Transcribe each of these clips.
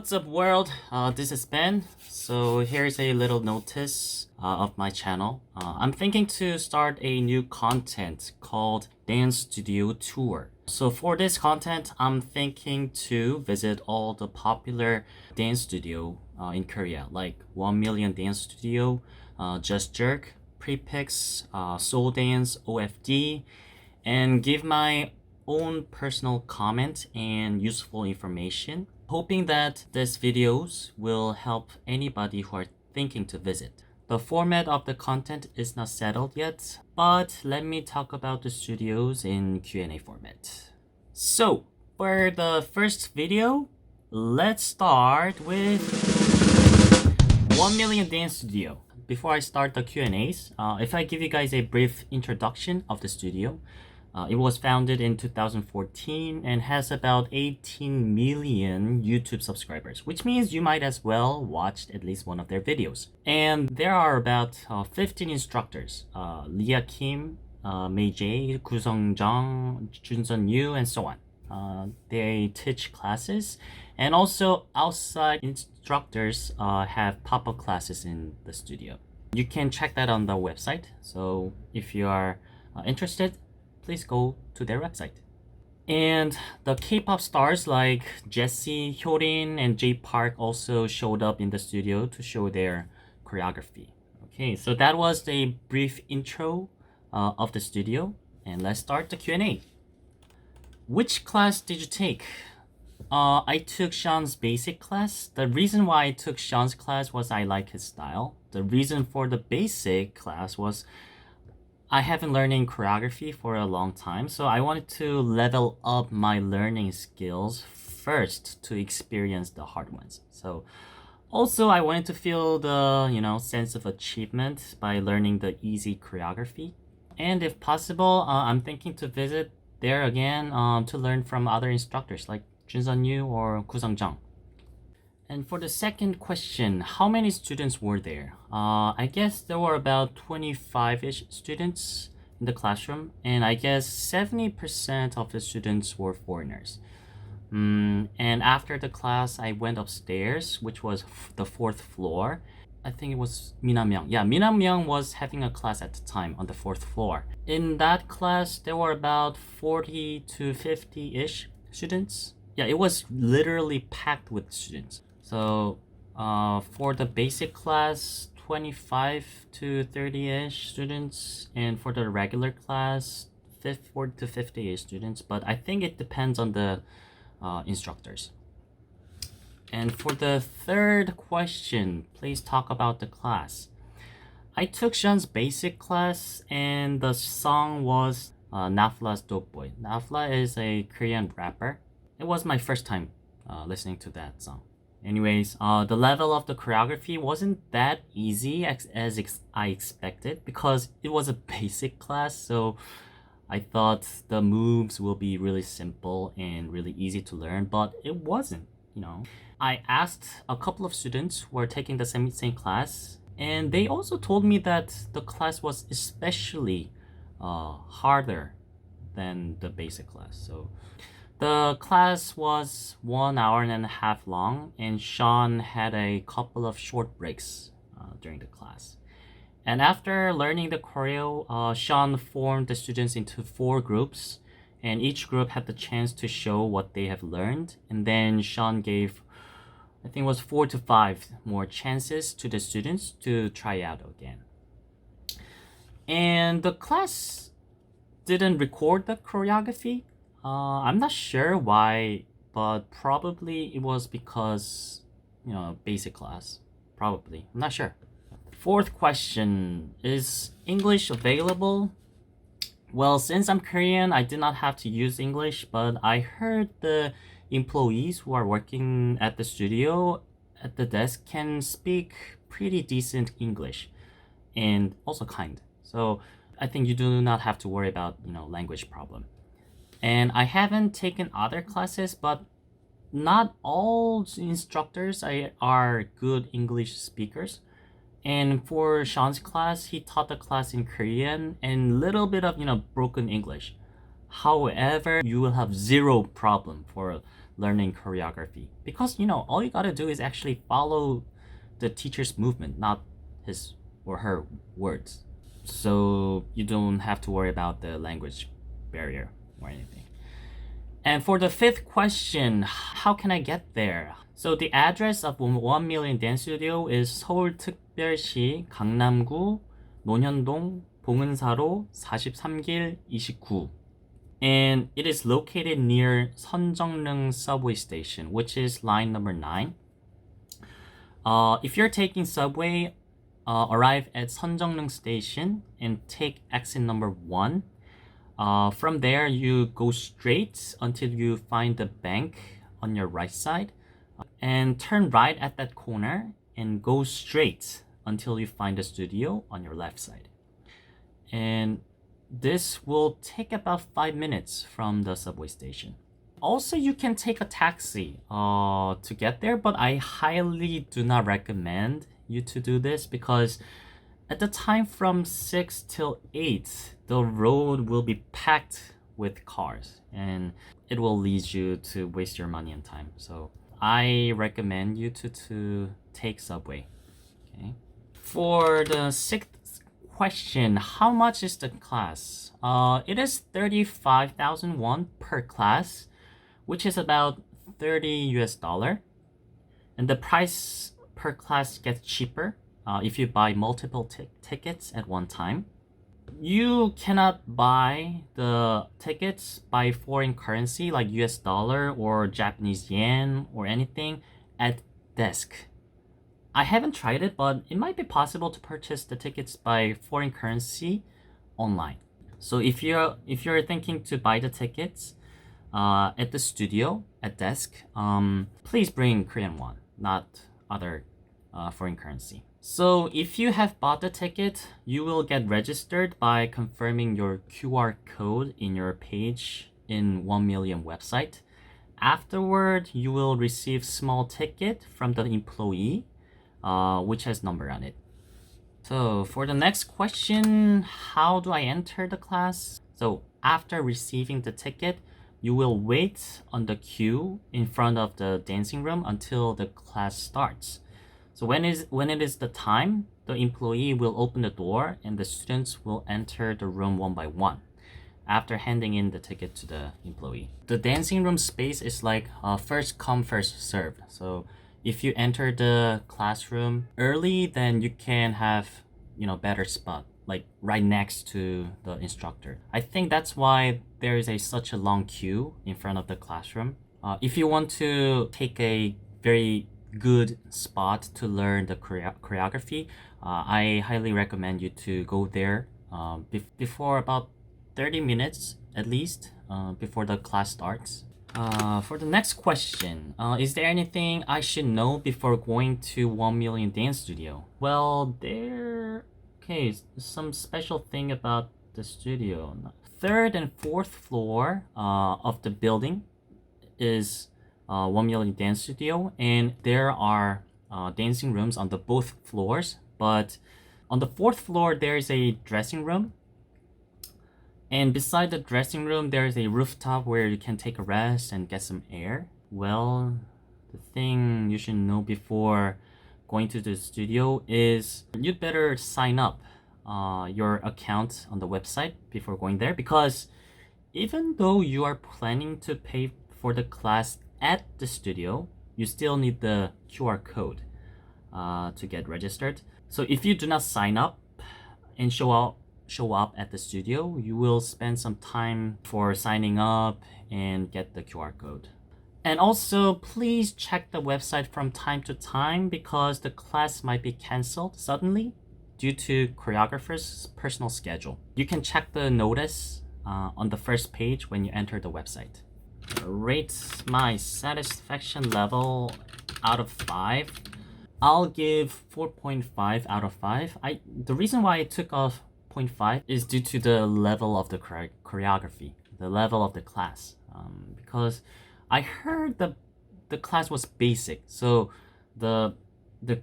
What's up world? This is Ben. So here's a little notice of my channel. I'm thinking to start a new content called Dance Studio Tour. So for this content, I'm thinking to visit all the popular dance studio in Korea, like 1 Million Dance Studio, Just Jerk, Prepix, Soul Dance, OFD, and give my own personal comment and useful information, hoping that these videos will help anybody who are thinking to visit. The format of the content is not settled yet, but let me talk about the studios in Q&A format. So, for the first video, let's start with 1 Million Dance Studio. Before I start the Q&As, if I give you guys a brief introduction of the studio, it was founded in 2014 and has about 18 million YouTube subscribers, which means you might as well watched at least one of their videos. And there are about 15 instructors, Leah Kim, Mei Jae, Kusung Jung, Junsun Yu, and so on. They teach classes, and also outside instructors have pop-up classes in the studio. You can check that on the website, so if you are interested, please go to their website. And the K-pop stars like Jessie, Hyorin, and J Park also showed up in the studio to show their choreography. Okay, so that was a brief intro of the studio, and let's start the Q&A. Which class did you take? I took Sean's basic class. The reason why I took Sean's class was I like his style. The reason for the basic class was I have been learning choreography for a long time, so I wanted to level up my learning skills first to experience the hard ones. So also I wanted to feel the, sense of achievement by learning the easy choreography. And if possible, I'm thinking to visit there again to learn from other instructors like Junsun Yu or Kusung Jung. And for the second question, how many students were there? I guess there were about 25-ish students in the classroom, and I guess 70% of the students were foreigners. And after the class, I went upstairs, which was the 4th floor. I think it was Minam-young. Yeah, Minam-young was having a class at the time on the 4th floor. In that class, there were about 40 to 50-ish students. Yeah, it was literally packed with students. So for the basic class, 25 to 30-ish students, and for the regular class, 40 to 50-ish students, but I think it depends on the instructors. And for the third question, please talk about the class. I took Sean's basic class, and the song was Nafla's Dope Boy. Nafla is a Korean rapper. It was my first time listening to that song. Anyways, the level of the choreography wasn't that easy as I expected, because it was a basic class, so I thought the moves will be really simple and really easy to learn, but it wasn't, I asked a couple of students who were taking the same class, and they also told me that the class was especially harder than the basic class. So the class was 1 hour and a half long, and Sean had a couple of short breaks during the class. And after learning the choreo, Sean formed the students into 4 groups, and each group had the chance to show what they have learned. And then Sean gave, I think it was 4 to 5 more chances to the students to try out again. And the class didn't record the choreography. I'm not sure why, but probably it was because, basic class. Probably. I'm not sure. Fourth question, is English available? Well, since I'm Korean, I did not have to use English, but I heard the employees who are working at the studio at the desk can speak pretty decent English and also kind. So I think you do not have to worry about, language problem. And I haven't taken other classes, but not all instructors are good English speakers. And for Sean's class, he taught the class in Korean and little bit of, broken English. However, you will have zero problem for learning choreography, because all you gotta do is actually follow the teacher's movement, not his or her words. So you don't have to worry about the language barrier or anything. And for the fifth question, how can I get there? So the address of 1 Million Dance Studio is 서울특별시 강남구 논현동 봉은사로 43길 29. And it is located near 선정릉 subway station, which is line number 9. If you're taking subway, arrive at 선정릉 station and take exit number 1. From there, you go straight until you find the bank on your right side, and turn right at that corner and go straight until you find the studio on your left side. And this will take about 5 minutes from the subway station. Also, you can take a taxi to get there, but I highly do not recommend you to do this because at the time from 6 till 8, the road will be packed with cars and it will lead you to waste your money and time. So I recommend you to take subway. Okay. For the sixth question, how much is the class? It is 35,000 won per class, which is about $30 US. And the price per class gets cheaper if you buy multiple tickets at one time. You cannot buy the tickets by foreign currency like US dollar or Japanese yen or anything at desk. I haven't tried it, but it might be possible to purchase the tickets by foreign currency online. So if you're thinking to buy the tickets at the studio at desk, please bring Korean won, not other foreign currency. So if you have bought the ticket, you will get registered by confirming your QR code in your page in 1 Million website. Afterward, you will receive small ticket from the employee, which has number on it. So for the next question, how do I enter the class? So after receiving the ticket, you will wait on the queue in front of the dancing room until the class starts. So when it is the time, the employee will open the door and the students will enter the room one by one after handing in the ticket to the employee. The dancing room space is like first come, first serve. So if you enter the classroom early, then you can have better spot, like right next to the instructor. I think that's why there is such a long queue in front of the classroom. If you want to take a very good spot to learn the choreography, I highly recommend you to go there before about 30 minutes at least before the class starts. For the next question, is there anything I should know before going to 1 Million Dance Studio? Well, some special thing about the studio. Third and fourth floor of the building is 1 Million Dance Studio, and there are dancing rooms on the both floors. But on the fourth floor, there is a dressing room, and beside the dressing room, there is a rooftop where you can take a rest and get some air. Well, the thing you should know before going to the studio is you'd better sign up your account on the website before going there, because even though you are planning to pay for the class at the studio, you still need the QR code to get registered. So if you do not sign up and show up at the studio, you will spend some time for signing up and get the QR code. And also, please check the website from time to time because the class might be canceled suddenly due to choreographer's personal schedule. You can check the notice on the first page when you enter the website. Rate my satisfaction level out of 5. I'll give 4.5 out of 5. The reason why I took off 0.5 is due to the level of the choreography, the level of the class. Because I heard the class was basic, so the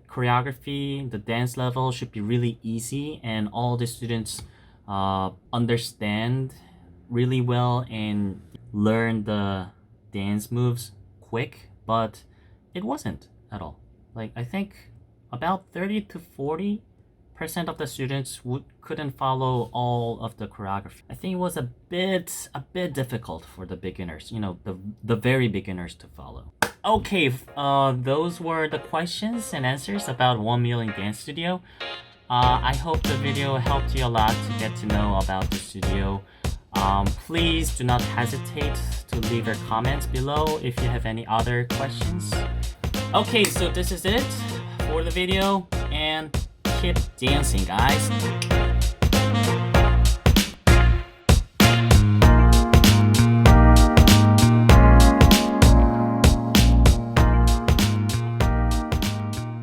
choreography, the dance level should be really easy, and all the students understand really well and learn the dance moves quick. quick, but it wasn't at all. Like, I think about 30 to 40% of the students couldn't follow all of the choreography. I think it was a bit difficult for the beginners, you know, the very beginners to follow. Okay, those were the questions and answers about 1 Million Dance Studio. I hope the video helped you a lot to get to know about the studio. Please do not hesitate to leave your comments below if you have any other questions. Okay, so this is it for the video, and keep dancing, guys.